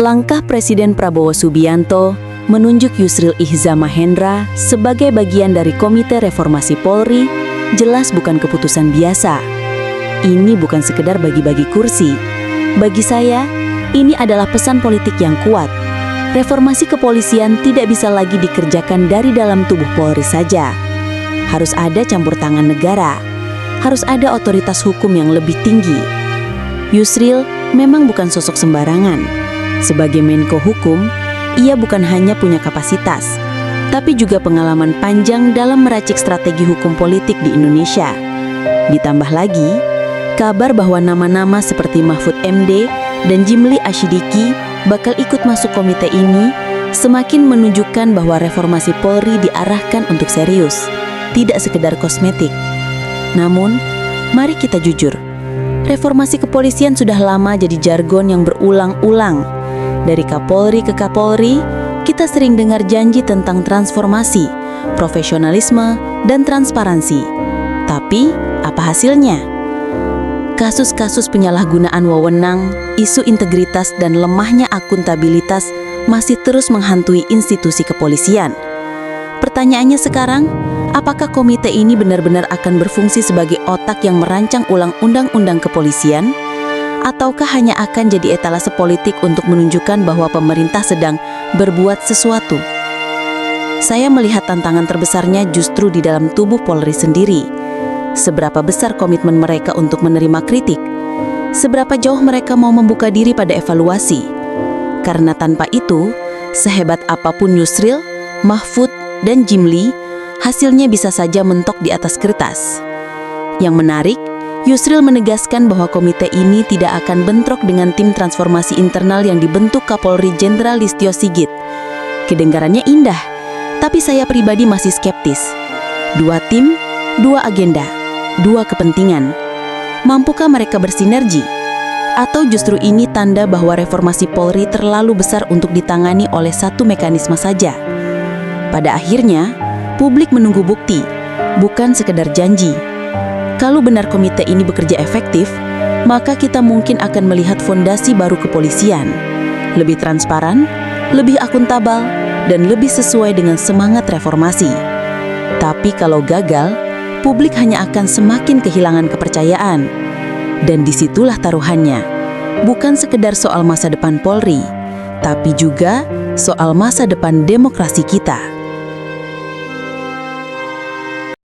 Langkah Presiden Prabowo Subianto menunjuk Yusril Ihza Mahendra sebagai bagian dari Komite Reformasi Polri jelas bukan keputusan biasa. Ini bukan sekedar bagi-bagi kursi. Bagi saya, ini adalah pesan politik yang kuat. Reformasi kepolisian tidak bisa lagi dikerjakan dari dalam tubuh Polri saja. Harus ada campur tangan negara. Harus ada otoritas hukum yang lebih tinggi. Yusril memang bukan sosok sembarangan. Sebagai Menko Hukum, ia bukan hanya punya kapasitas, tapi juga pengalaman panjang dalam meracik strategi hukum politik di Indonesia. Ditambah lagi, kabar bahwa nama-nama seperti Mahfud MD dan Jimli Asyidiki bakal ikut masuk komite ini semakin menunjukkan bahwa reformasi Polri diarahkan untuk serius, tidak sekedar kosmetik. Namun, mari kita jujur, reformasi kepolisian sudah lama jadi jargon yang berulang-ulang. Dari Kapolri ke Kapolri, kita sering dengar janji tentang transformasi, profesionalisme, dan transparansi. Tapi, apa hasilnya? Kasus-kasus penyalahgunaan wewenang, isu integritas, dan lemahnya akuntabilitas masih terus menghantui institusi kepolisian. Pertanyaannya sekarang, apakah komite ini benar-benar akan berfungsi sebagai otak yang merancang ulang undang-undang kepolisian? Ataukah hanya akan jadi etalase politik untuk menunjukkan bahwa pemerintah sedang berbuat sesuatu? Saya melihat tantangan terbesarnya justru di dalam tubuh Polri sendiri. Seberapa besar komitmen mereka untuk menerima kritik? Seberapa jauh mereka mau membuka diri pada evaluasi? Karena tanpa itu, sehebat apapun Yusril, Mahfud, dan Jimli, hasilnya bisa saja mentok di atas kertas. Yang menarik, Yusril menegaskan bahwa komite ini tidak akan bentrok dengan tim transformasi internal yang dibentuk Kapolri Jenderal Listio Sigit. Kedengarannya indah, tapi saya pribadi masih skeptis. 2 tim, 2 agenda, 2 kepentingan. Mampukah mereka bersinergi? Atau justru ini tanda bahwa reformasi Polri terlalu besar untuk ditangani oleh satu mekanisme saja? Pada akhirnya, publik menunggu bukti, bukan sekedar janji. Kalau benar komite ini bekerja efektif, maka kita mungkin akan melihat fondasi baru kepolisian. Lebih transparan, lebih akuntabel, dan lebih sesuai dengan semangat reformasi. Tapi kalau gagal, publik hanya akan semakin kehilangan kepercayaan. Dan disitulah taruhannya. Bukan sekedar soal masa depan Polri, tapi juga soal masa depan demokrasi kita.